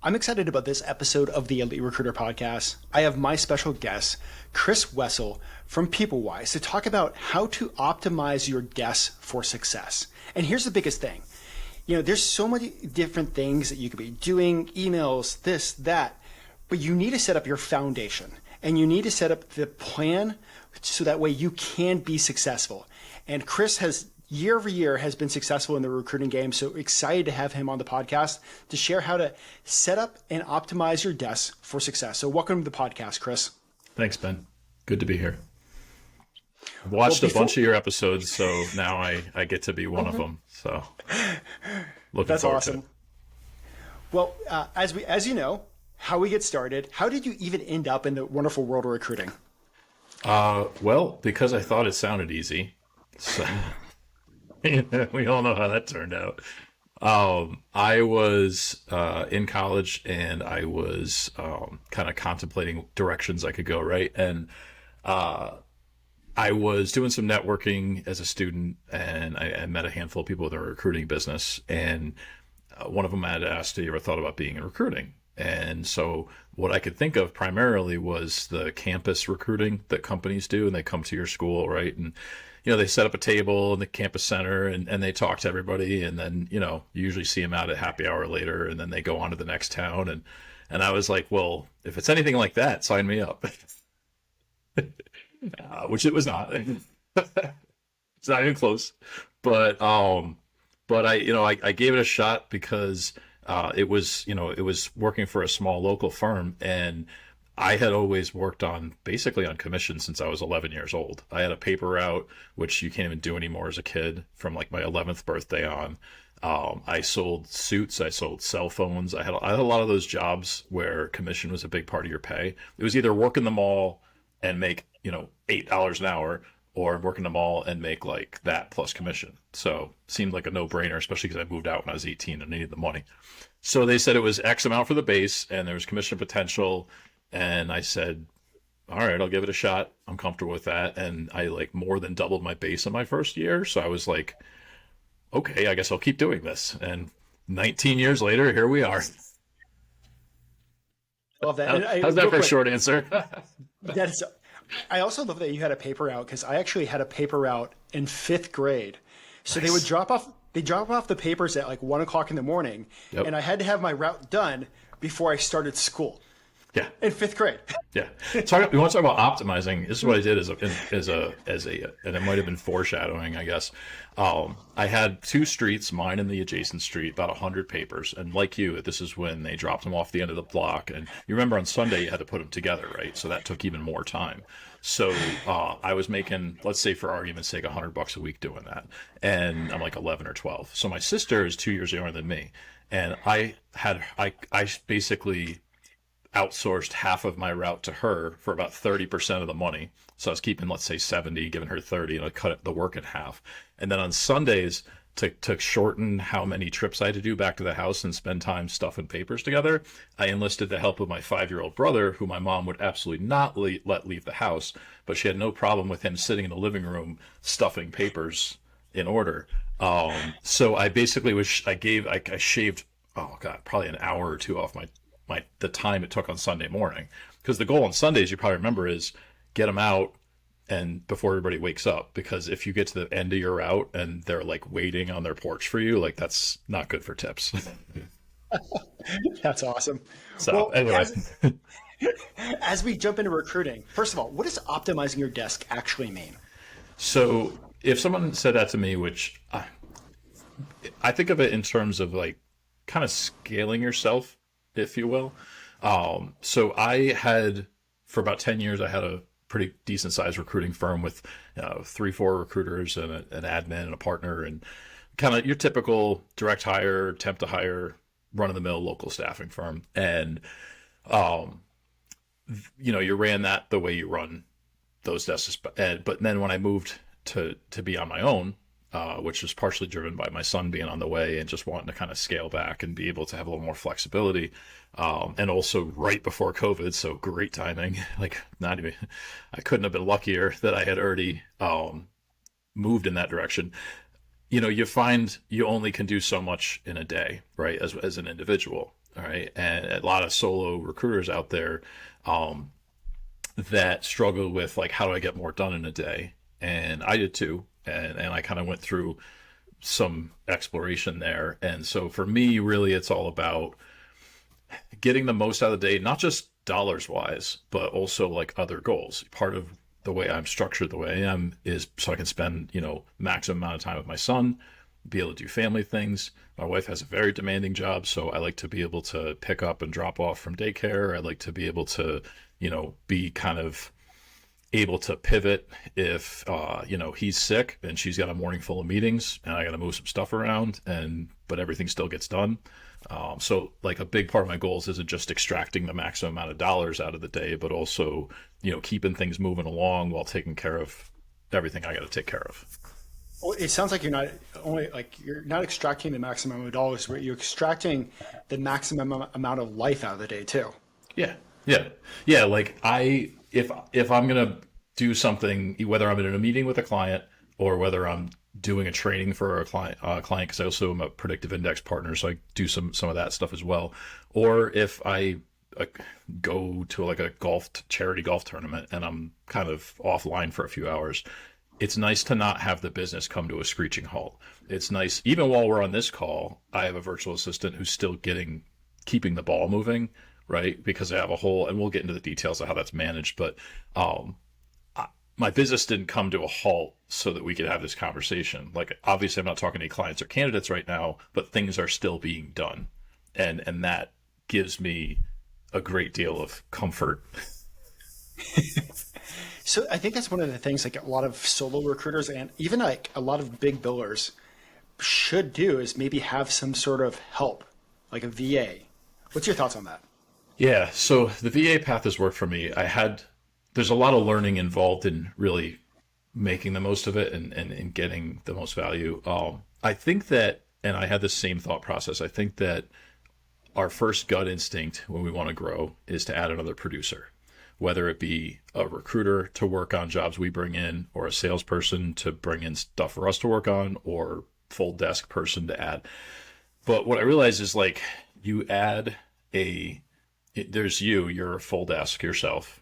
I'm excited about this episode of the Elite Recruiter Podcast. I have my special guest, Chris Wessell from PeopleWise, to talk about how to optimize your desk for success. And here's the biggest thing. There's so many different things that you could be doing, emails, this, that, but you need to set up your foundation and you need to set up the plan so that way you can be successful. And Chris has year over year has been successful in the recruiting game. So excited to have him on the podcast to share how to set up and optimize your desk for success. So welcome to the podcast, Chris. Thanks, Ben. Good to be here. I've watched a bunch of your episodes, so now I get to be one of them. So looking That's forward awesome. to it. Well, as you know, how we get started, how did you even end up in the wonderful world of recruiting? Well, because I thought it sounded easy. So we all know how that turned out. I was in college and I was kind of contemplating directions I could go, right? And I was doing some networking as a student, and I met a handful of people in the recruiting business. And one of them had asked, "Have you ever thought about being in recruiting?" And so what I could think of primarily was the campus recruiting that companies do, and they come to your school, right? And they set up a table in the campus center and they talk to everybody, and then you usually see them out at happy hour later, and then they go on to the next town. And I was like, well, if it's anything like that, sign me up. Which it was not. It's not even close. But I gave it a shot because it was working for a small local firm, and I had always worked basically on commission since I was 11 years old. I had a paper route, which you can't even do anymore as a kid, from like my 11th birthday on. I sold suits, I sold cell phones. I had a lot of those jobs where commission was a big part of your pay. It was either work in the mall and make, $8 an hour, or work in the mall and make like that plus commission. So it seemed like a no-brainer, especially because I moved out when I was 18 and needed the money. So they said it was X amount for the base and there was commission potential. And I said, all right, I'll give it a shot. I'm comfortable with that. And I more than doubled my base in my first year. So I was like, okay, I guess I'll keep doing this. And 19 years later, here we are. Love that. How's that for a short answer? I also love that you had a paper route, because I actually had a paper route in 5th grade. So Nice. they would drop off the papers at like 1 o'clock in the morning. Yep. And I had to have my route done before I started school. Yeah. In 5th grade. Yeah. We want to talk about optimizing. This is what I did and it might have been foreshadowing, I guess. I had 2 streets, mine and the adjacent street, about 100 papers. And like you, this is when they dropped them off the end of the block. And you remember on Sunday you had to put them together, right? So that took even more time. So I was making, let's say for argument's sake, $100 a week doing that. And I'm like 11 or 12. So my sister is 2 years younger than me. And I basically outsourced half of my route to her for about 30% of the money. So I was keeping, let's say 70, giving her 30, and I cut the work in half. And then on Sundays, to shorten how many trips I had to do back to the house and spend time stuffing papers together, I enlisted the help of my 5-year-old brother, who my mom would absolutely not let leave the house, but she had no problem with him sitting in the living room stuffing papers in order. So I basically I shaved, oh God, probably an hour or two off the time it took on Sunday morning, because the goal on Sundays, you probably remember, is get them out and before everybody wakes up, because if you get to the end of your route and they're like waiting on their porch for you, like that's not good for tips. That's awesome. So anyway, as we jump into recruiting, first of all, what does optimizing your desk actually mean? so if someone said that to me, which I think of it in terms of like kind of scaling yourself, if you will. So for about 10 years, I had a pretty decent sized recruiting firm with 3-4 recruiters and an admin and a partner, and kind of your typical direct hire, temp to hire, run of the mill local staffing firm. And, you ran that the way you run those desks. But then when I moved to be on my own, which was partially driven by my son being on the way and just wanting to kind of scale back and be able to have a little more flexibility. And also right before COVID, so great timing. I couldn't have been luckier that I had already moved in that direction. You find you only can do so much in a day, right? As an individual. All right. And a lot of solo recruiters out there that struggle with like, how do I get more done in a day? And I did too. And I kind of went through some exploration there. And so for me, really, it's all about getting the most out of the day, not just dollars wise, but also like other goals. Part of the way I'm structured the way I am is so I can spend, maximum amount of time with my son, be able to do family things. My wife has a very demanding job, so I like to be able to pick up and drop off from daycare. I like to be able to, be kind of able to pivot if he's sick and she's got a morning full of meetings and I got to move some stuff around, but everything still gets done. So like a big part of my goals isn't just extracting the maximum amount of dollars out of the day, but also keeping things moving along while taking care of everything I got to take care of. Well, it sounds like you're not extracting the maximum amount of dollars, but you're extracting the maximum amount of life out of the day too. Yeah, yeah. Like if I'm gonna do something, whether I'm in a meeting with a client or whether I'm doing a training for a client, because I also am a predictive index partner, so I do some of that stuff as well. Or if I go to like a charity golf tournament and I'm kind of offline for a few hours, it's nice to not have the business come to a screeching halt. It's nice, even while we're on this call, I have a virtual assistant who's still keeping the ball moving, right? Because I have and we'll get into the details of how that's managed, but my business didn't come to a halt so that we could have this conversation. Like, obviously I'm not talking to any clients or candidates right now, but things are still being done. And that gives me a great deal of comfort. So I think that's one of the things like a lot of solo recruiters and even like a lot of big billers should do is maybe have some sort of help, like a VA. What's your thoughts on that? Yeah, so the VA path has worked for me. There's a lot of learning involved in really making the most of it and getting the most value. I think that, and I had the same thought process, I think that our first gut instinct when we want to grow is to add another producer, whether it be a recruiter to work on jobs we bring in, or a salesperson to bring in stuff for us to work on, or full desk person to add. But what I realized is like you add you're a full desk yourself.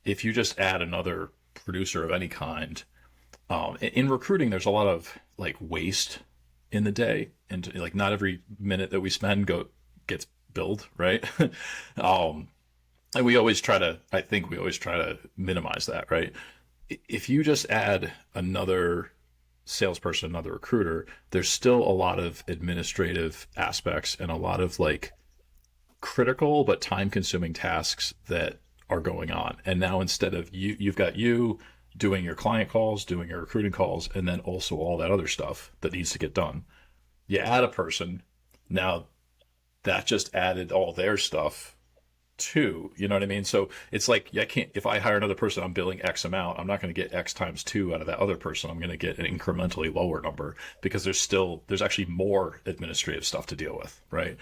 If you just add another producer of any kind, in recruiting, there's a lot of like waste in the day, and like not every minute that we spend gets billed, right? And I think we always try to minimize that, right? If you just add another salesperson, another recruiter, there's still a lot of administrative aspects and a lot of like critical but time consuming tasks that are going on. And now instead of you've got you doing your client calls, doing your recruiting calls, and then also all that other stuff that needs to get done. You add a person, now that just added all their stuff too. You know what I mean? So it's like, if I hire another person, I'm billing X amount. I'm not going to get X times 2 out of that other person. I'm going to get an incrementally lower number because there's actually more administrative stuff to deal with, right?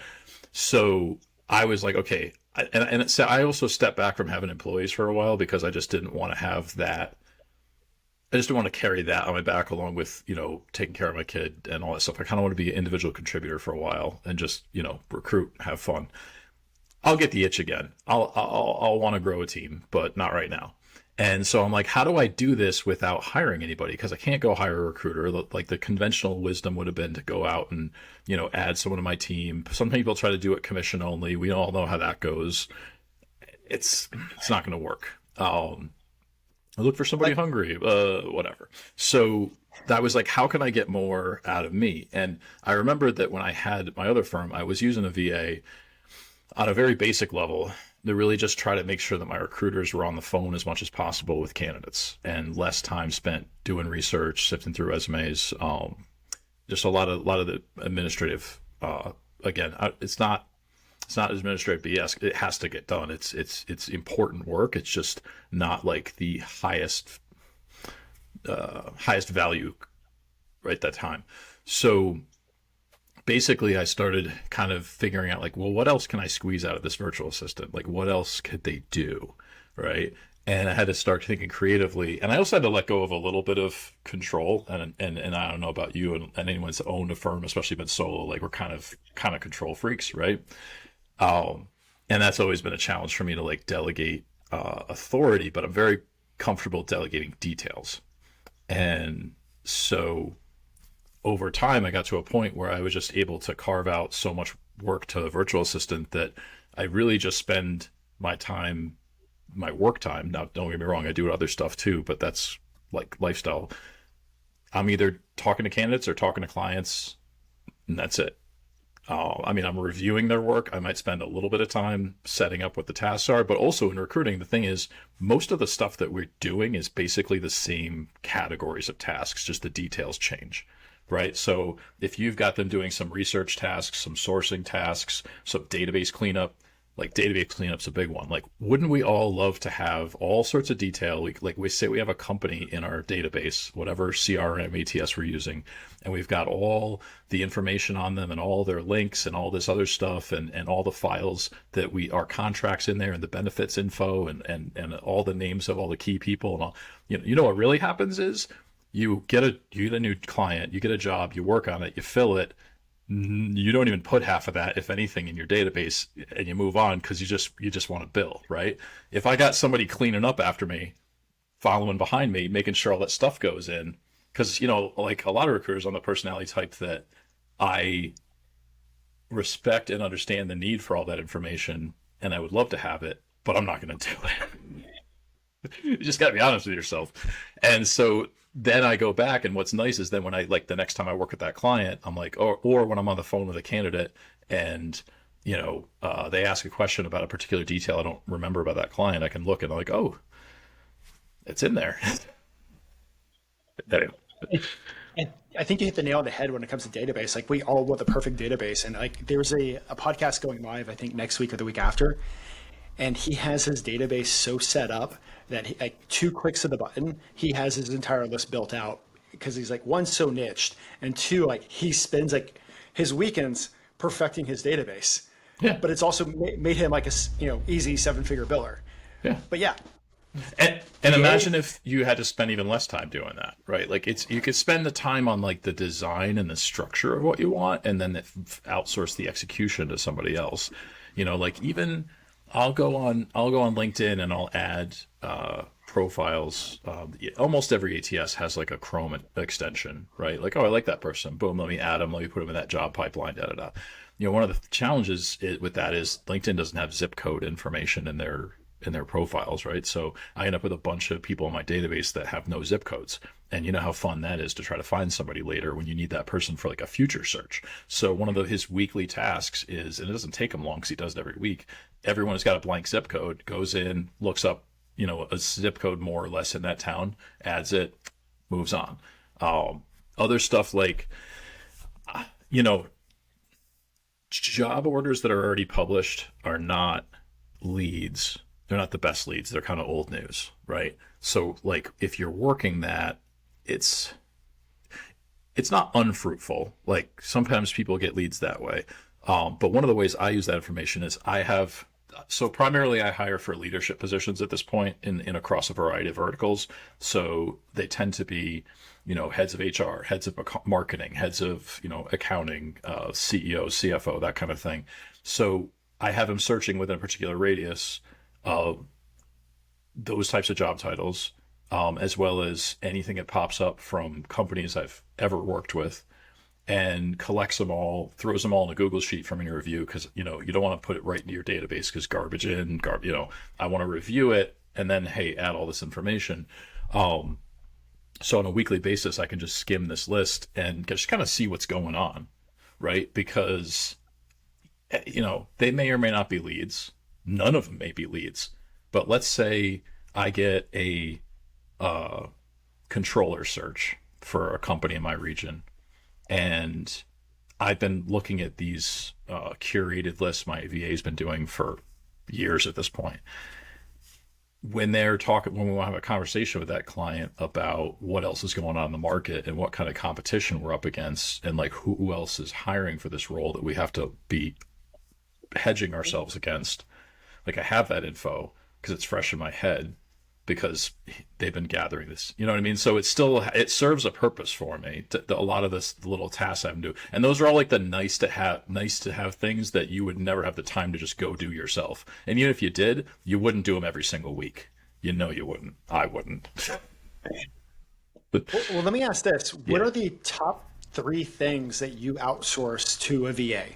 So I was like, okay. I also stepped back from having employees for a while because I just didn't want to have that. I just didn't want to carry that on my back along with, taking care of my kid and all that stuff. I kind of want to be an individual contributor for a while and just, recruit, have fun. I'll get the itch again. I'll want to grow a team, but not right now. And so I'm like, how do I do this without hiring anybody? Because I can't go hire a recruiter. Like the conventional wisdom would have been to go out and, add someone to my team. Some people try to do it commission only. We all know how that goes. It's not going to work. I look for somebody hungry, whatever. So that was like, how can I get more out of me? And I remembered that when I had my other firm, I was using a VA on a very basic level to really just try to make sure that my recruiters were on the phone as much as possible with candidates and less time spent doing research, sifting through resumes. Just a lot of the administrative. Again, it's not administrative BS. It has to get done. It's important work. It's just not like the highest value right at that time. So basically I started kind of figuring out like, well, what else can I squeeze out of this virtual assistant? Like what else could they do? Right. And I had to start thinking creatively. And I also had to let go of a little bit of control. And I don't know about you and anyone that's owned a firm, especially been solo, like we're kind of control freaks. Right. And that's always been a challenge for me to like delegate authority, but I'm very comfortable delegating details. And so over time, I got to a point where I was just able to carve out so much work to the virtual assistant that I really just spend my time, my work time. Now, don't get me wrong, I do other stuff too, but that's like lifestyle. I'm either talking to candidates or talking to clients, and that's it. I mean, I'm reviewing their work. I might spend a little bit of time setting up what the tasks are, but also in recruiting, the thing is, most of the stuff that we're doing is basically the same categories of tasks, just the details change, right? So if you've got them doing some research tasks, some sourcing tasks, some database cleanup, like database cleanup's a big one. Like, wouldn't we all love to have all sorts of detail? Like we say we have a company in our database, whatever CRM, ATS we're using, and we've got all the information on them and all their links and all this other stuff and all the files that our contracts in there and the benefits info and all the names of all the key people and all. You know what really happens is you get a new client, you get a job, you work on it, you fill it. You don't even put half of that, if anything, in your database, and you move on because you just want to bill, right? If I got somebody cleaning up after me, following behind me, making sure all that stuff goes in, because like a lot of recruiters on the personality type that I respect and understand the need for all that information, and I would love to have it, but I'm not going to do it. You just got to be honest with yourself, and so. Then I go back, and what's nice is then when I like the next time I work with that client, I'm like, or when I'm on the phone with a candidate and they ask a question about a particular detail I don't remember about that client, I can look and I'm like, oh, it's in there. Anyway. And I think you hit the nail on the head when it comes to database. Like, we all want the perfect database, and like there's a podcast going live, I think next week or the week after, and he has his database so set up that like 2 clicks of the button, he has his entire list built out, because he's like, one, so niched, and two, like he spends like his weekends perfecting his database. Yeah. But it's also made him like a easy 7-figure biller. Yeah. But yeah. And imagine if you had to spend even less time doing that, right? Like you could spend the time on like the design and the structure of what you want, and then outsource the execution to somebody else. Like even I'll go on LinkedIn and I'll add profiles. Almost every ATS has like a Chrome extension, right? Like, oh, I like that person. Boom, let me add them. Let me put them in that job pipeline. Da da da. One of the challenges with that is LinkedIn doesn't have zip code information in their profiles, right? So I end up with a bunch of people in my database that have no zip codes. And you know how fun that is to try to find somebody later when you need that person for like a future search. So one of his weekly tasks is, and it doesn't take him long because he does it every week, everyone has got a blank zip code, goes in, looks up, a zip code more or less in that town, adds it, moves on. Other stuff like, job orders that are already published are not leads. They're not the best leads. They're kind of old news, right? So like if you're working that, it's not unfruitful. Like sometimes people get leads that way. But one of the ways I use that information is primarily I hire for leadership positions at this point in across a variety of verticals. So they tend to be, heads of HR, heads of marketing, heads of, accounting, CEO, CFO, that kind of thing. So I have them searching within a particular radius of those types of job titles, as well as anything that pops up from companies I've ever worked with, and collects them all, throws them all in a Google sheet from your review, because you don't want to put it right into your database because garbage in, I want to review it and then add all this information. So on a weekly basis, I can just skim this list and just kind of see what's going on, right? Because they may or may not be leads. None of them may be leads. But let's say I get a controller search for a company in my region, and I've been looking at these curated lists my VA's been doing for years at this point. When we want to have a conversation with that client about what else is going on in the market and what kind of competition we're up against, and like who else is hiring for this role that we have to be hedging ourselves against, like I have that info because it's fresh in my head. because they've been gathering this. You know what I mean? So it serves a purpose for me. A lot of the little tasks I'm doing, and those are all like the nice to have things that you would never have the time to just go do yourself. And even if you did, you wouldn't do them every single week. You know, you wouldn't. I wouldn't. But Well, let me ask this. What yeah. are the top 3 things that you outsource to a VA?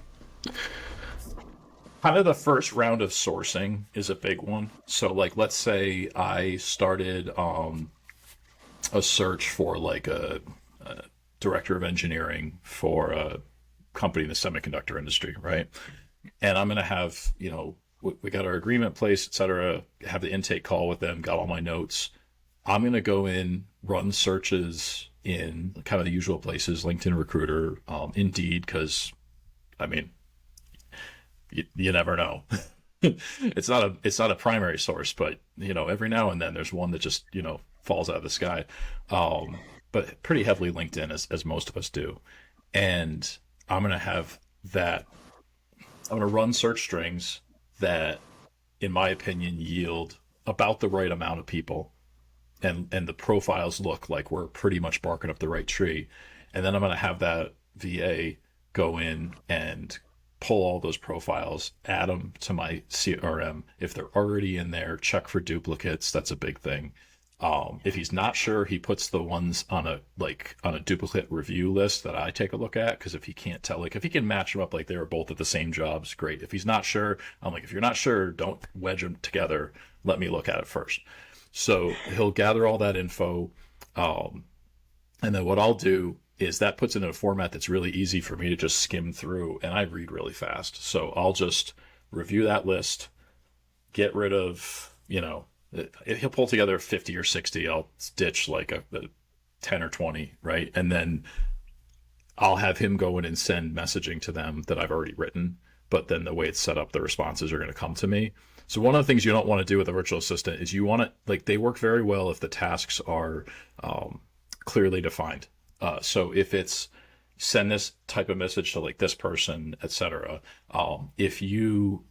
Kind of the first round of sourcing is a big one. So like, let's say I started a search for like a director of engineering for a company in the semiconductor industry, right? And I'm going to have, we got our agreement placed, et cetera, have the intake call with them, got all my notes. I'm going to go in, run searches in kind of the usual places, LinkedIn Recruiter, Indeed, because, I mean, you never know. It's not a primary source, but every now and then there's one that just falls out of the sky. But pretty heavily LinkedIn, as most of us do. And I'm gonna have that. I'm gonna run search strings that, in my opinion, yield about the right amount of people, and the profiles look like we're pretty much barking up the right tree. And then I'm gonna have that VA go in and pull all those profiles, add them to my CRM. If they're already in there, check for duplicates. That's a big thing. If he's not sure, he puts the ones on a duplicate review list that I take a look at. Because if he can't tell, like if he can match them up like they were both at the same jobs, great. If he's not sure, I'm like, if you're not sure, don't wedge them together. Let me look at it first. So he'll gather all that info, and then what I'll do is that puts it in a format that's really easy for me to just skim through, and I read really fast. So I'll just review that list, get rid of, he'll pull together 50 or 60. I'll ditch like a 10 or 20, right? And then I'll have him go in and send messaging to them that I've already written. But then the way it's set up, the responses are going to come to me. So one of the things you don't want to do with a virtual assistant is you want to, like, they work very well if the tasks are clearly defined. So if it's send this type of message to like this person, etc. If you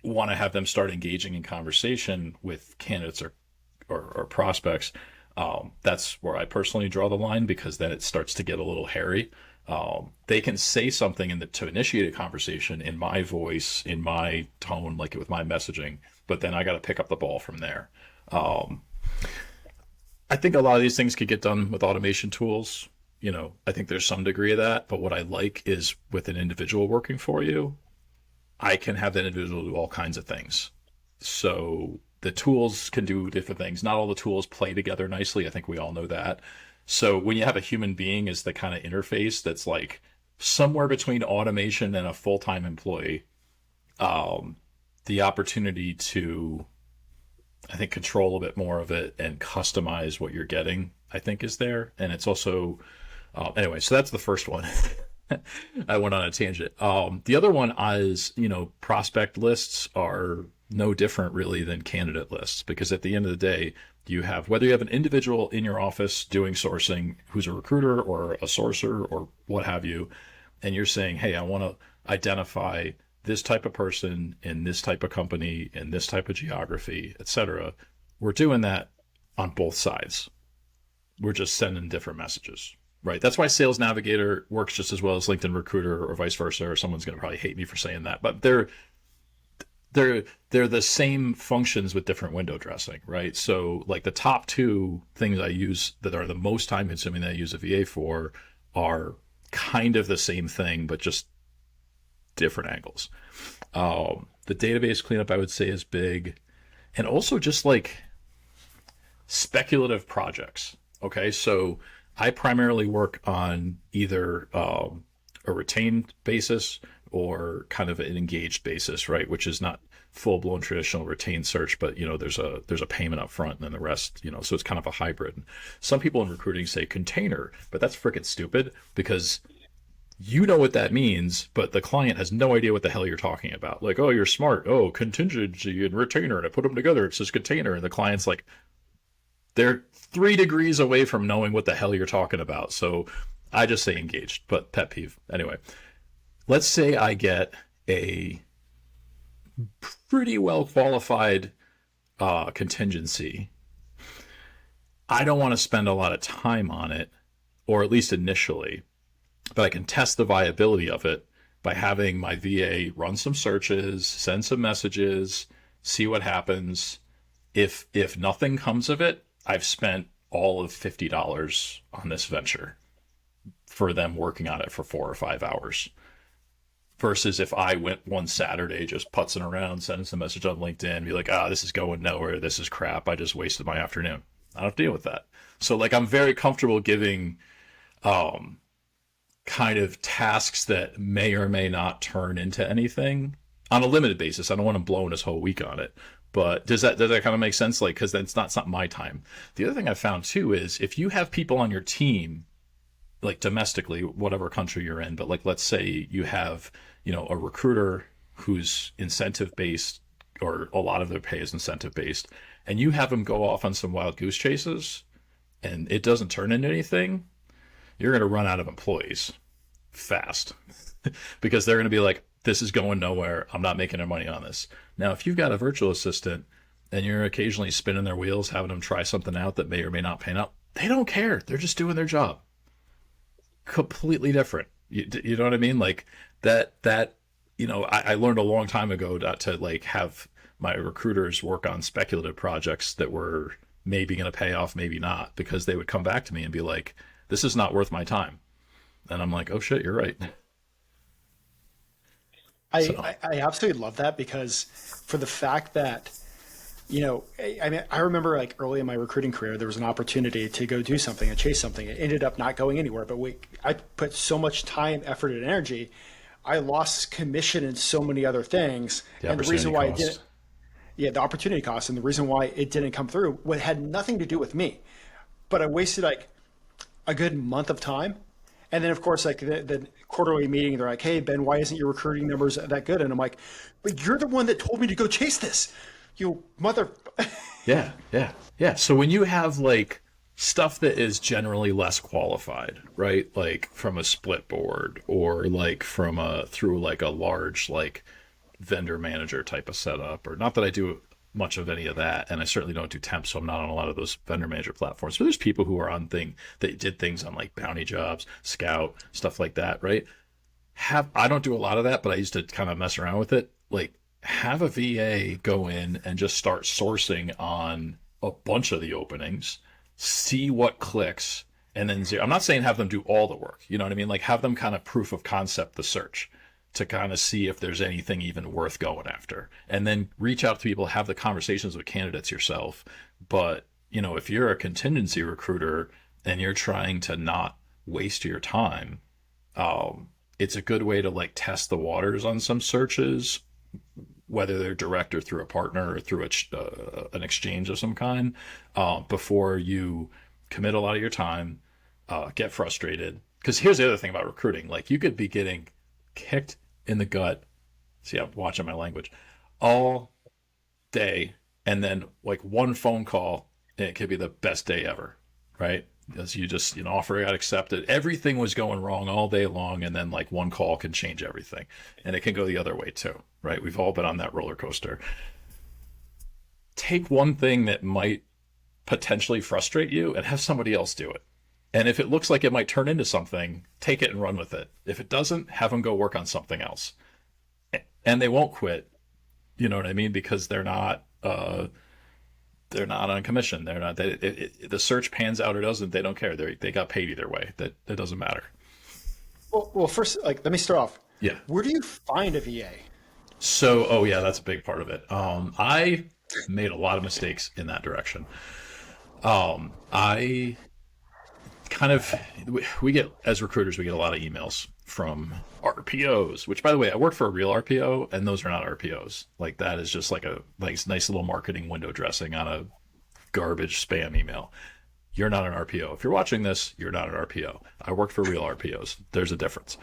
want to have them start engaging in conversation with candidates or prospects, that's where I personally draw the line, because then it starts to get a little hairy. They can say something to initiate a conversation in my voice, in my tone, like with my messaging, but then I got to pick up the ball from there. I think a lot of these things could get done with automation tools. I think there's some degree of that, but what I like is with an individual working for you, I can have that individual do all kinds of things. So the tools can do different things. Not all the tools play together nicely. I think we all know that. So when you have a human being as the kind of interface that's like somewhere between automation and a full-time employee, the opportunity to, I think, control a bit more of it and customize what you're getting, I think, is there. And it's also, anyway, so that's the first one. I went on a tangent. The other one is, prospect lists are no different really than candidate lists, because at the end of the day, whether you have an individual in your office doing sourcing who's a recruiter or a sourcer or what have you, and you're saying, hey, I want to identify this type of person in this type of company, in this type of geography, etc. We're doing that on both sides. We're just sending different messages, right? That's why Sales Navigator works just as well as LinkedIn Recruiter or vice versa, or someone's going to probably hate me for saying that, but they're the same functions with different window dressing, right? So like the top 2 things I use that are the most time consuming that I use a VA for are kind of the same thing, but just different angles. The database cleanup, I would say, is big. And also just like speculative projects. Okay, so I primarily work on either a retained basis or kind of an engaged basis, right? Which is not full-blown traditional retained search, but there's a payment up front, and then the rest, so it's kind of a hybrid. Some people in recruiting say container, but that's freaking stupid, because you know what that means, but the client has no idea what the hell you're talking about. Like, oh, you're smart. Oh, contingency and retainer, and I put them together, it says container, and the client's like, they're 3 degrees away from knowing what the hell you're talking about. So I just say engaged, but pet peeve. Anyway, let's say I get a pretty well qualified contingency I don't want to spend a lot of time on it, or at least initially, but I can test the viability of it by having my VA run some searches, send some messages, see what happens. If nothing comes of it, I've spent all of $50 on this venture for them working on it for 4 or 5 hours. Versus if I went one Saturday just putzing around, sending some message on LinkedIn, be like, this is going nowhere, this is crap, I just wasted my afternoon. I don't have to deal with that. So like I'm very comfortable giving kind of tasks that may or may not turn into anything on a limited basis. I don't want to blow this whole week on it. But does that kind of make sense? Like, because then it's not my time. The other thing I found too is if you have people on your team, like domestically, whatever country you're in, but like let's say you have, a recruiter who's incentive based, or a lot of their pay is incentive based, and you have them go off on some wild goose chases, and it doesn't turn into anything, you're going to run out of employees fast because they're going to be like, this is going nowhere. I'm not making any money on this. Now, if you've got a virtual assistant and you're occasionally spinning their wheels, having them try something out that may or may not pan out, they don't care. They're just doing their job. Completely different. You know what I mean? Like that, I learned a long time ago to like have my recruiters work on speculative projects that were maybe going to pay off, maybe not, because they would come back to me and be like, this is not worth my time. And I'm like, oh shit, you're right. So I absolutely love that because for the fact that, I mean, I remember like early in my recruiting career, there was an opportunity to go do something and chase something. It ended up not going anywhere, but I put so much time, effort, and energy. I lost commission and so many other things. the And the reason opportunity why it cost. didn't, yeah, the opportunity cost and the reason why it didn't come through had nothing to do with me. But I wasted like a good month of time. And then, of course, like the quarterly meeting, they're like, hey, Ben, why isn't your recruiting numbers that good? And I'm like, but you're the one that told me to go chase this. You mother. Yeah, yeah, yeah. So when you have like stuff that is generally less qualified, right? Like from a split board or like through like a large like vendor manager type of setup, or not that I do much of any of that, and I certainly don't do temp, so I'm not on a lot of those vendor manager platforms. But there's people who are on that did things on like bounty jobs, scout, stuff like that, right? I don't do a lot of that, but I used to kind of mess around with it. Like have a VA go in and just start sourcing on a bunch of the openings, see what clicks, and then I'm not saying have them do all the work. You know what I mean? Like have them kind of proof of concept the search to kind of see if there's anything even worth going after, and then reach out to people, have the conversations with candidates yourself. But if you're a contingency recruiter and you're trying to not waste your time, it's a good way to like test the waters on some searches, whether they're direct or through a partner or through an exchange of some kind, before you commit a lot of your time, get frustrated. Because here's the other thing about recruiting: like you could be getting kicked in the gut. See, I'm watching my language all day, and then like one phone call, and it could be the best day ever, right? Because you just offer got accepted, everything was going wrong all day long, and then like one call can change everything, and it can go the other way too, right? We've all been on that roller coaster. Take one thing that might potentially frustrate you and have somebody else do it. And if it looks like it might turn into something, take it and run with it. If it doesn't, have them go work on something else. And they won't quit. You know what I mean? Because they're not on commission. They're not. The search pans out or doesn't. They don't care. They got paid either way. That doesn't matter. Well, first, like, let me start off. Yeah. Where do you find a VA? So, oh yeah, that's a big part of it. I made a lot of mistakes in that direction. I kind of we get, as recruiters, we get a lot of emails from RPOs, which, by the way, I work for a real RPO, and those are not RPOs. Like that is just like a nice little marketing window dressing on a garbage spam email. You're not an RPO. If you're watching this, you're not an RPO. I work for real RPOs. There's a difference.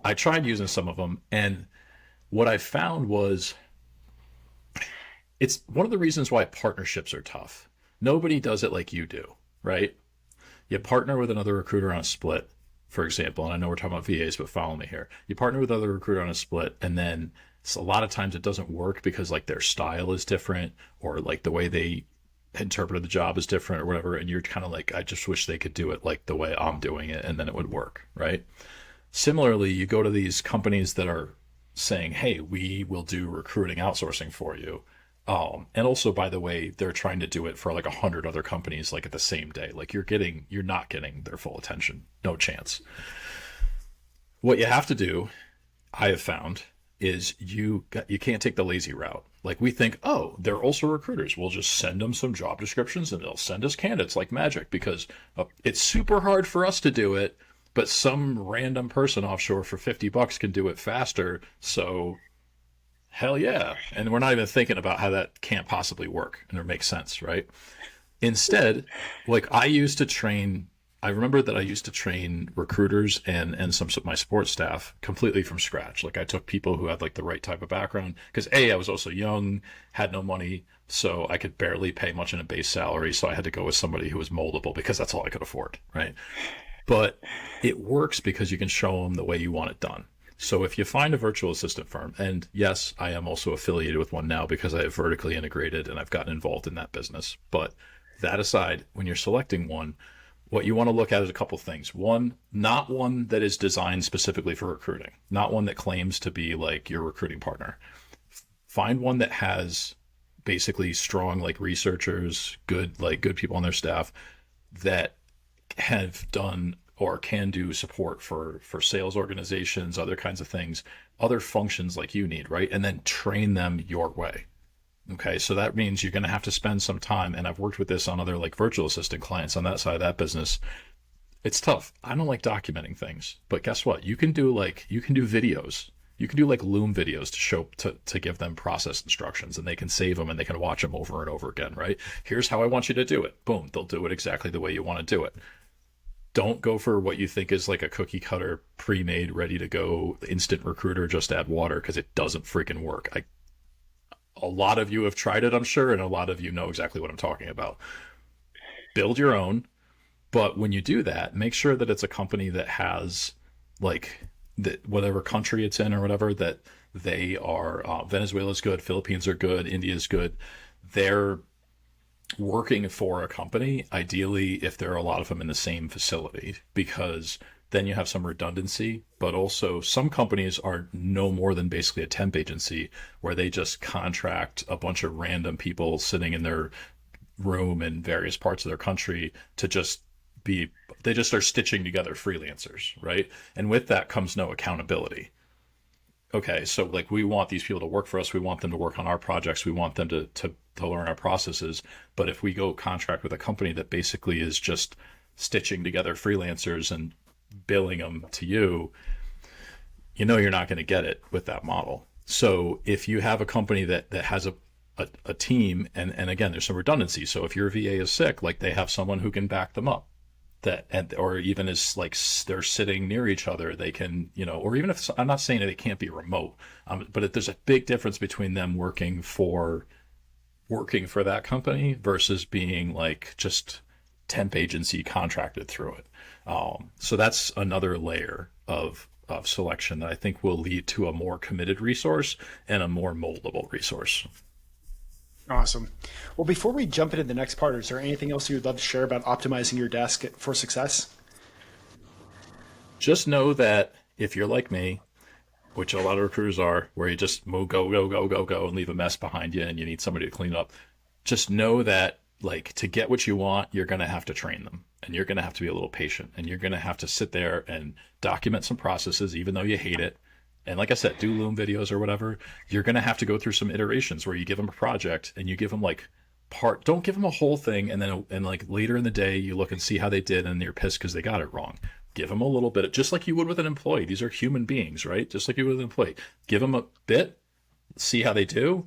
I tried using some of them, and what I found was it's one of the reasons why partnerships are tough. Nobody does it like you do, right? You partner with another recruiter on a split, for example, and I know we're talking about VAs, but follow me here. You partner with another recruiter on a split, and then a lot of times it doesn't work because like their style is different, or like the way they interpreted the job as different or whatever, and you're kind of like, I just wish they could do it like the way I'm doing it, and then it would work, right? Similarly, you go to these companies that are saying, hey, we will do recruiting outsourcing for you. And also, by the way, they're trying to do it for like 100 other companies, like at the same day. Like you're not getting their full attention. No chance. What you have to do, I have found, is you can't take the lazy route. Like we think, oh, they're also recruiters. We'll just send them some job descriptions and they'll send us candidates like magic because it's super hard for us to do it, but some random person offshore for $50 can do it faster. So hell yeah. And we're not even thinking about how that can't possibly work and it makes sense, right? Instead, like I remember that I used to train recruiters and some of my support staff completely from scratch. Like I took people who had like the right type of background because I was also young, had no money, so I could barely pay much in a base salary. So I had to go with somebody who was moldable because that's all I could afford, right? But it works because you can show them the way you want it done. So if you find a virtual assistant firm, and yes, I am also affiliated with one now because I have vertically integrated and I've gotten involved in that business. But that aside, when you're selecting one, what you want to look at is a couple things. One, not one that is designed specifically for recruiting, not one that claims to be like your recruiting partner. Find one that has basically strong like researchers, good people on their staff that have done or can do support for sales organizations, other kinds of things, other functions like you need, right? And then train them your way. Okay, so that means you're going to have to spend some time, and I've worked with this on other like virtual assistant clients on that side of that business. It's tough. I don't like documenting things, but guess what? You can do videos. You can do like Loom videos to show to give them process instructions, and they can save them and they can watch them over and over again, right? Here's how I want you to do it. Boom, they'll do it exactly the way you want to do it. Don't go for what you think is like a cookie cutter, pre-made, ready to go instant recruiter, just add water, because it doesn't freaking work. A lot of you have tried it, I'm sure, and a lot of you know exactly what I'm talking about. Build your own, but when you do that, make sure that it's a company that has, like, that whatever country it's in or whatever, that they are, Venezuela's good, Philippines are good, India's good. They're working for a company, ideally, if there are a lot of them in the same facility, because then you have some redundancy, but also some companies are no more than basically a temp agency where they just contract a bunch of random people sitting in their room in various parts of their country to just they just are stitching together freelancers, right? And with that comes no accountability. Okay, so like we want these people to work for us, we want them to work on our projects, we want them to learn our processes, but if we go contract with a company that basically is just stitching together freelancers and billing them to you, you know you're not going to get it with that model. So if you have a company that has a team, and again, there's some redundancy. So if your VA is sick, like they have someone who can back them up, or even as like they're sitting near each other, they can, or even if I'm not saying that it can't be remote, but there's a big difference between them working for that company versus being like just temp agency contracted through it. So that's another layer of selection that I think will lead to a more committed resource and a more moldable resource. Awesome. Well, before we jump into the next part, is there anything else you'd love to share about optimizing your desk for success? Just know that if you're like me, which a lot of recruiters are, where you just go, and leave a mess behind you and you need somebody to clean up, just know that like to get what you want, you're going to have to train them, and you're going to have to be a little patient, and you're going to have to sit there and document some processes, even though you hate it. And like I said, do Loom videos or whatever. You're going to have to go through some iterations where you give them a project and you give them like don't give them a whole thing. And then, and like later in the day, you look and see how they did and you're pissed because they got it wrong. Give them a little bit, just like you would with an employee. These are human beings, right? Just like you would with an employee. Give them a bit, see how they do,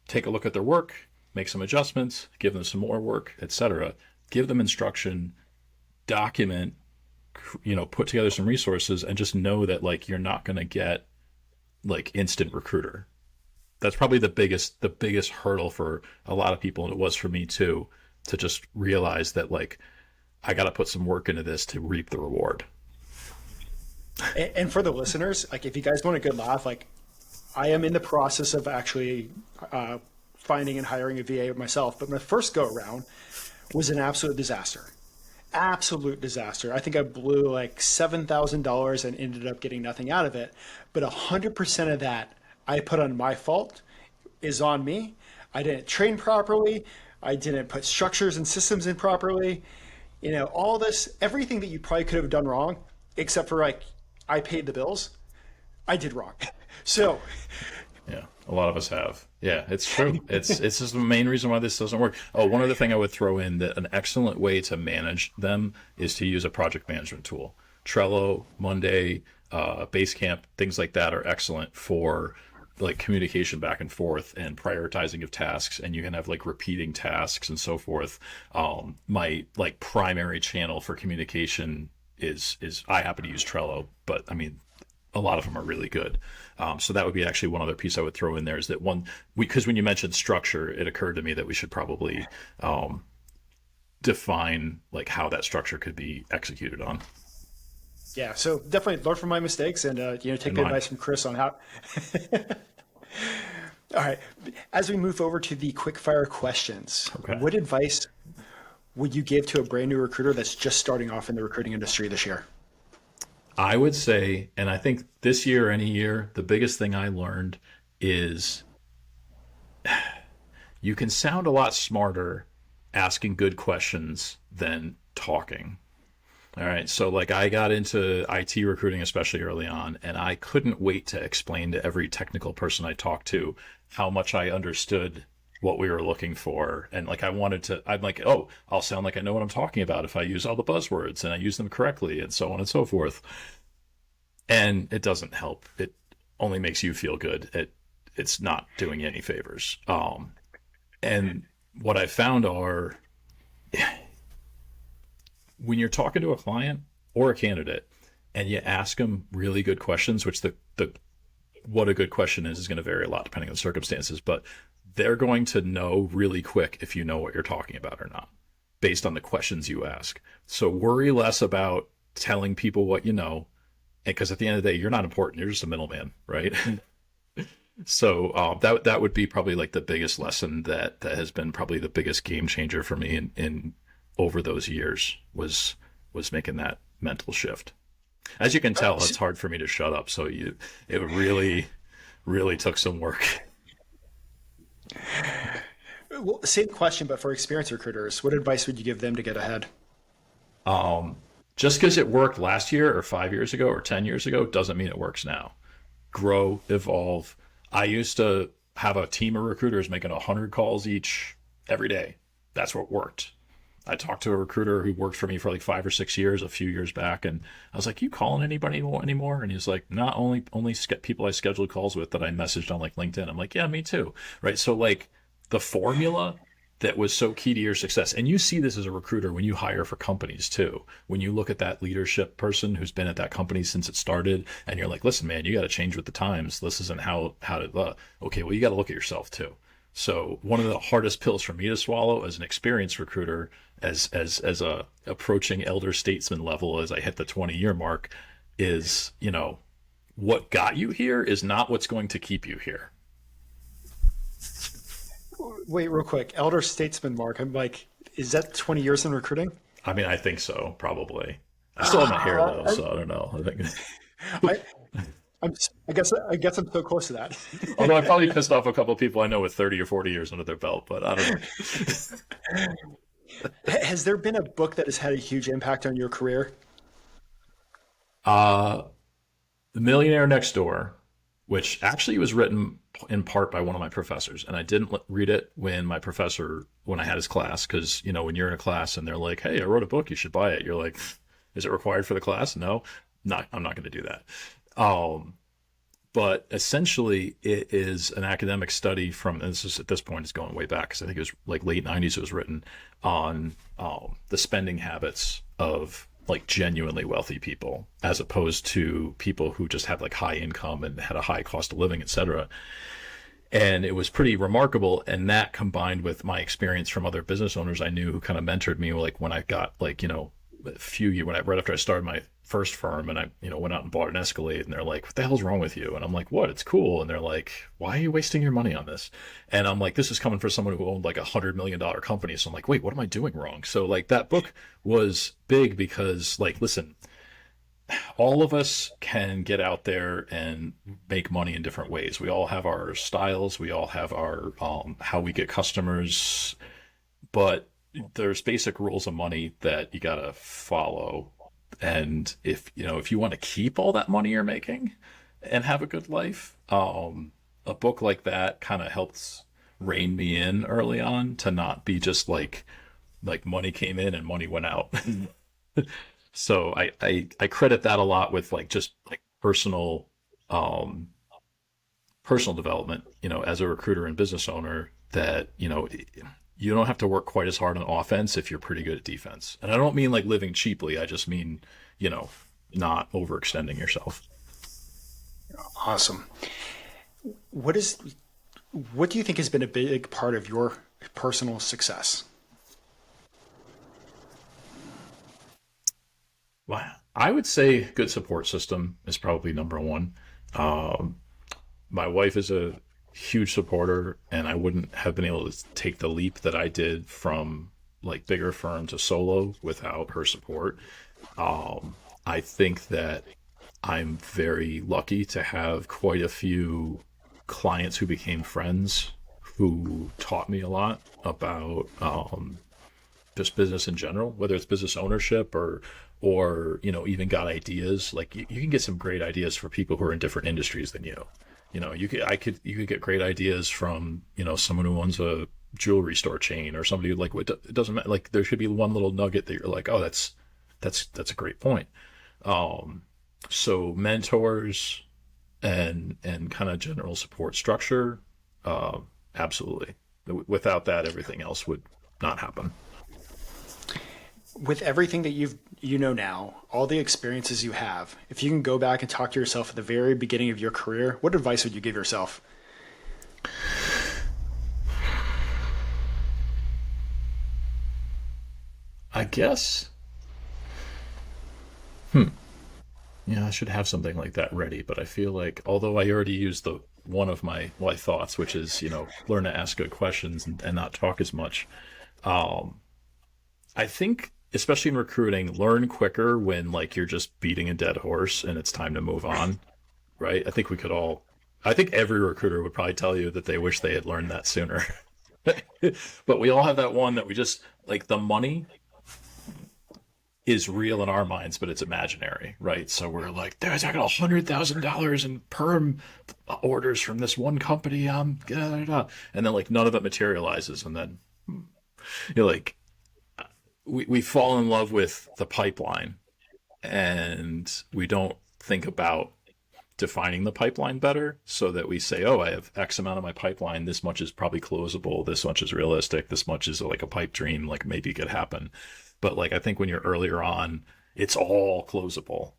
take a look at their work, make some adjustments, give them some more work, etc. Give them instruction, document, put together some resources, and just know that like you're not going to get like instant recruiter. That's probably the biggest hurdle for a lot of people, and it was for me too, to just realize that like I got to put some work into this to reap the reward. And for the listeners, like if you guys want a good laugh, like I am in the process of actually finding and hiring a VA myself, but my first go around was an absolute disaster. Absolute disaster. I think I blew like $7,000 and ended up getting nothing out of it. But 100% of that I put on my fault is on me. I didn't train properly. I didn't put structures and systems in properly. All this, everything that you probably could have done wrong, except for like, I paid the bills, I did wrong. So, yeah, a lot of us have. Yeah, it's true. It's just the main reason why this doesn't work. Oh, one other thing I would throw in, that an excellent way to manage them is to use a project management tool. Trello, Monday, Basecamp, things like that are excellent for like communication back and forth and prioritizing of tasks, and you can have like repeating tasks and so forth. My like primary channel for communication is I happen to use Trello, but I mean, a lot of them are really good. So that would be actually one other piece I would throw in there, is that because when you mentioned structure, it occurred to me that we should probably define like how that structure could be executed on. Yeah, so definitely learn from my mistakes and take the advice from Chris on how. All right, as we move over to the quick fire questions, Okay. What advice would you give to a brand new recruiter that's just starting off in the recruiting industry this year? I would say, and I think this year, any year, the biggest thing I learned is you can sound a lot smarter asking good questions than talking. All right. So like I got into IT recruiting, especially early on, and I couldn't wait to explain to every technical person I talked to how much I understood what we were looking for. And like I'm like, oh, I'll sound like I know what I'm talking about if I use all the buzzwords and I use them correctly and so on and so forth. And it doesn't help. It only makes you feel good. It's not doing you any favors. And what I found are, when you're talking to a client or a candidate and you ask them really good questions, which what a good question is going to vary a lot depending on the circumstances, but they're going to know really quick if you know what you're talking about or not, based on the questions you ask. So worry less about telling people what you know, because at the end of the day, you're not important. You're just a middleman, right? So that would be probably like the biggest lesson that has been probably the biggest game changer for me in over those years was making that mental shift. As you can tell, it's hard for me to shut up. So it really, really took some work. Well, same question, but for experienced recruiters, what advice would you give them to get ahead? Just because it worked last year or 5 years ago or 10 years ago doesn't mean it works now. Grow, evolve. I used to have a team of recruiters making 100 calls each every day. That's what worked. I talked to a recruiter who worked for me for like 5 or 6 years, a few years back, and I was like, "You calling anybody anymore?" And he's like, "Not only people I scheduled calls with that I messaged on like LinkedIn." I'm like, "Yeah, me too." Right? So like the formula that was so key to your success, and you see this as a recruiter when you hire for companies too. When you look at that leadership person who's been at that company since it started, and you're like, "Listen, man, you got to change with the times. This isn't how to." Okay, well, you got to look at yourself too. So one of the hardest pills for me to swallow as an experienced recruiter, as a approaching elder statesman level as I hit the 20-year mark, is, what got you here is not what's going to keep you here. Wait, real quick. Elder statesman mark. I'm like, is that 20 years in recruiting? I mean, I think so, probably. I still have my hair though, so I don't know. I think I guess I'm so close to that. although I probably pissed off a couple of people I know with 30 or 40 years under their belt, but I don't know. Has there been a book that has had a huge impact on your career? The Millionaire Next Door, which actually was written in part by one of my professors, and I didn't read it when I had his class, because when you're in a class and they're like, "Hey, I wrote a book, you should buy it," you're like, "Is it required for the class?" No, I'm not going to do that. But essentially, it is an academic study from, and this is at this point, it's going way back because I think it was like late 90s. It was written on the spending habits of like genuinely wealthy people, as opposed to people who just had like high income and had a high cost of living, etc. And it was pretty remarkable. And that, combined with my experience from other business owners I knew who kind of mentored me, like when I got like, right after I started first firm, and I, went out and bought an Escalade, and they're like, what the hell's wrong with you? And I'm like, what? It's cool. And they're like, why are you wasting your money on this? And I'm like, this is coming from someone who owned like $100 million company. So I'm like, wait, what am I doing wrong? So like that book was big because like, listen, all of us can get out there and make money in different ways. We all have our styles. We all have our, how we get customers, but there's basic rules of money that you got to follow. And if you want to keep all that money you're making and have a good life, a book like that kind of helps rein me in early on to not be just like money came in and money went out. So I credit that a lot with like just like personal development, as a recruiter and business owner, that, you don't have to work quite as hard on offense if you're pretty good at defense. And I don't mean like living cheaply. I just mean, not overextending yourself. Awesome. What do you think has been a big part of your personal success? Well, I would say good support system is probably number one. My wife is a huge supporter, and I wouldn't have been able to take the leap that I did from like bigger firm to solo without her support. I think that I'm very lucky to have quite a few clients who became friends who taught me a lot about just business in general, whether it's business ownership or even got ideas. Like you can get some great ideas for people who are in different industries than you. You could get great ideas from, someone who owns a jewelry store chain, or somebody like, it doesn't matter. Like there should be one little nugget that you're like, oh, that's a great point. So mentors and kind of general support structure, absolutely. Without that, everything else would not happen. With everything that you know now, all the experiences you have, if you can go back and talk to yourself at the very beginning of your career, what advice would you give yourself? I guess. Yeah, I should have something like that ready, but I feel like although I already used the one of my thoughts, which is, learn to ask good questions and not talk as much. I think, especially in recruiting, learn quicker when like you're just beating a dead horse and it's time to move on, right? I think every recruiter would probably tell you that they wish they had learned that sooner. But we all have that one that we just like, the money is real in our minds, but it's imaginary, right? So we're like, I got $100,000 in perm orders from this one company. And then like none of it materializes. And then you're like, we fall in love with the pipeline, and we don't think about defining the pipeline better, so that we say, oh, I have X amount of my pipeline. This much is probably closable. This much is realistic. This much is like a pipe dream. Like maybe it could happen. But like, I think when you're earlier on, it's all closable,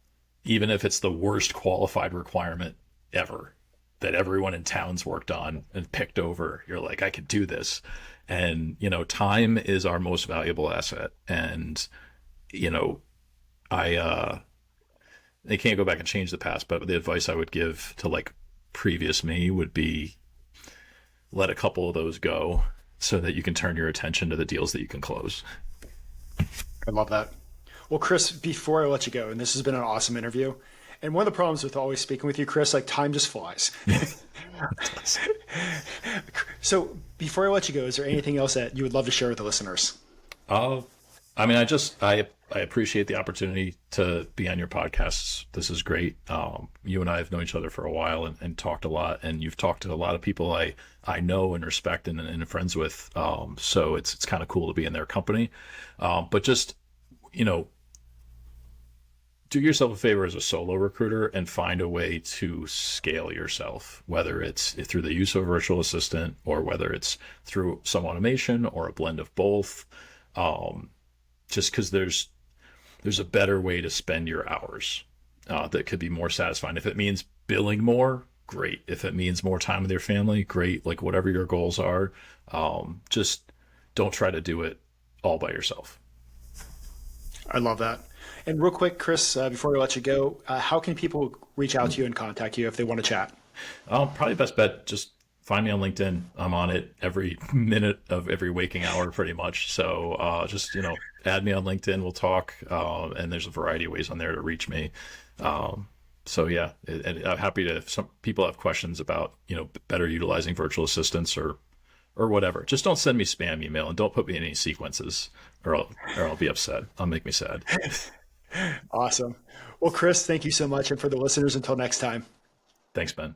even if it's the worst qualified requirement ever that everyone in town's worked on and picked over. You're like, I could do this. And, time is our most valuable asset. And, they can't go back and change the past, but the advice I would give to like previous me would be let a couple of those go so that you can turn your attention to the deals that you can close. I love that. Well, Chris, before I let you go, and this has been an awesome interview, and one of the problems with always speaking with you, Chris, like time just flies. So before I let you go, is there anything else that you would love to share with the listeners? I mean, I appreciate the opportunity to be on your podcasts. This is great. You and I have known each other for a while and talked a lot, and you've talked to a lot of people I know and respect and are friends with. So it's kind of cool to be in their company. But just, do yourself a favor as a solo recruiter and find a way to scale yourself, whether it's through the use of a virtual assistant or whether it's through some automation or a blend of both. Just because there's a better way to spend your hours that could be more satisfying. If it means billing more, great. If it means more time with your family, great. Like whatever your goals are, just don't try to do it all by yourself. I love that. And real quick, Chris, before we let you go, how can people reach out to you and contact you if they want to chat? Probably best bet, just find me on LinkedIn. I'm on it every minute of every waking hour, pretty much. So just add me on LinkedIn. We'll talk, and there's a variety of ways on there to reach me. So yeah, and I'm happy to. If some people have questions about better utilizing virtual assistants or whatever, just don't send me spam email and don't put me in any sequences, or I'll be upset. I'll make me sad. Awesome. Well, Chris, thank you so much. And for the listeners, until next time. Thanks, Ben.